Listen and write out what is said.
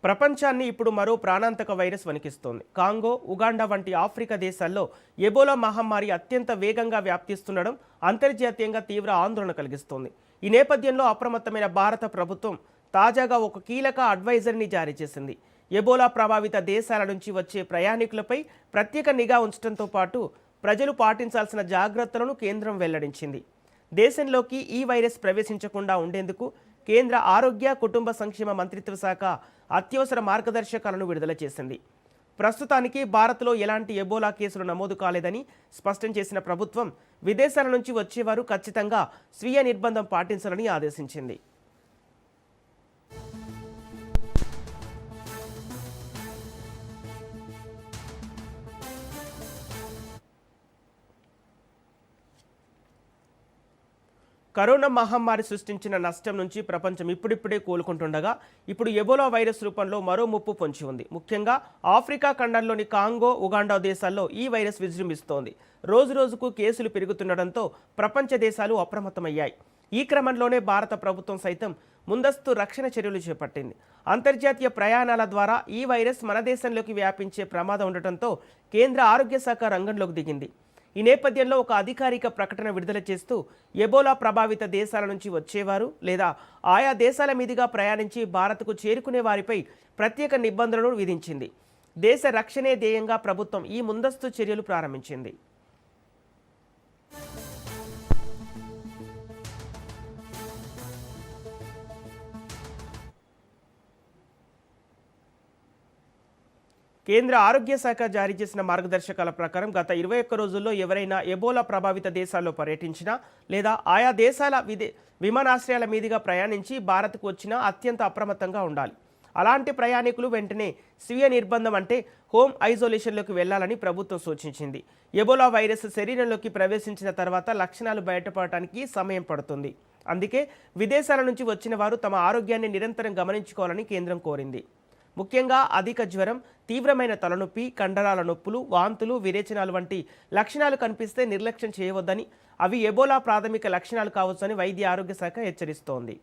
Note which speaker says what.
Speaker 1: ప్రపంచాన్ని ఇప్పుడు మరో ప్రాణాంతక వైరస్ వణికిస్తోంది. కాంగో, ఉగాండా వంటి ఆఫ్రికా దేశాల్లో ఎబోలా మహమ్మారి అత్యంత వేగంగా వ్యాప్తిస్తుండడం అంతర్జాతీయంగా తీవ్ర ఆందోళన కలిగిస్తోంది. ఈ నేపథ్యంలో అప్రమత్తమైన భారత ప్రభుత్వం తాజాగా ఒక కీలక అడ్వైజర్ని జారీ చేసింది. ఎబోలా ప్రభావిత దేశాల నుంచి వచ్చే ప్రయాణికులపై ప్రత్యేక నిఘా ఉంచడంతో పాటు ప్రజలు పాటించాల్సిన జాగ్రత్తలను కేంద్రం వెల్లడించింది. దేశంలోకి ఈ వైరస్ ప్రవేశించకుండా ఉండేందుకు కేంద్ర ఆరోగ్య కుటుంబ సంక్షేమ మంత్రిత్వ శాఖ అత్యవసర మార్గదర్శకాలను విడుదల చేసింది. ప్రస్తుతానికి భారత్లో ఎలాంటి ఎబోలా కేసులు నమోదు కాలేదని స్పష్టం చేసిన ప్రభుత్వం విదేశాల నుంచి వచ్చేవారు ఖచ్చితంగా స్వీయ నిర్బంధం పాటించాలని ఆదేశించింది. కరోనా మహమ్మారి సృష్టించిన నష్టం నుంచి ప్రపంచం ఇప్పుడిప్పుడే కోలుకుంటుండగా ఇప్పుడు ఎబోలా వైరస్ రూపంలో మరో ముప్పు పొంచి ఉంది. ముఖ్యంగా ఆఫ్రికా ఖండంలోని కాంగో, ఉగాండా దేశాల్లో ఈ వైరస్ విజృంభిస్తోంది. రోజురోజుకు కేసులు పెరుగుతుండటంతో ప్రపంచ దేశాలు అప్రమత్తమయ్యాయి. ఈ క్రమంలోనే భారత ప్రభుత్వం సైతం ముందస్తు రక్షణ చర్యలు చేపట్టింది. అంతర్జాతీయ ప్రయాణాల ద్వారా ఈ వైరస్ మన దేశంలోకి వ్యాపించే ప్రమాదం ఉండటంతో కేంద్ర ఆరోగ్య శాఖ రంగంలోకి దిగింది. ఈ నేపథ్యంలో ఒక అధికారిక ప్రకటన విడుదల చేస్తూ ఎబోలా ప్రభావిత దేశాల నుంచి వచ్చేవారు లేదా ఆయా దేశాల మీదుగా ప్రయాణించి భారత్కు చేరుకునే వారిపై ప్రత్యేక నిబంధనలు విధించింది. దేశ రక్షణే ధ్యేయంగా ప్రభుత్వం ఈ ముందస్తు చర్యలు ప్రారంభించింది. కేంద్ర ఆరోగ్య శాఖ జారీ చేసిన మార్గదర్శకాల ప్రకారం గత 21 రోజుల్లో ఎవరైనా ఎబోలా ప్రభావిత దేశాల్లో పర్యటించినా లేదా ఆయా దేశాల విమానాశ్రయాల మీదుగా ప్రయాణించి భారత్కు వచ్చినా అత్యంత అప్రమత్తంగా ఉండాలి. అలాంటి ప్రయాణికులు వెంటనే స్వీయ నిర్బంధం అంటే హోమ్ ఐసోలేషన్లోకి వెళ్లాలని ప్రభుత్వం సూచించింది. ఎబోలా వైరస్ శరీరంలోకి ప్రవేశించిన తర్వాత లక్షణాలు బయటపడటానికి సమయం పడుతుంది. అందుకే విదేశాల నుంచి వచ్చిన వారు తమ ఆరోగ్యాన్ని నిరంతరం గమనించుకోవాలని కేంద్రం కోరింది. ముఖ్యంగా అధిక జ్వరం, తీవ్రమైన తలనొప్పి, కండరాల నొప్పులు, వాంతులు, విరేచనాలు వంటి లక్షణాలు కనిపిస్తే నిర్లక్ష్యం చేయవద్దని, అవి ఎబోలా ప్రాథమిక లక్షణాలు కావచ్చని వైద్య ఆరోగ్య శాఖ హెచ్చరిస్తోంది.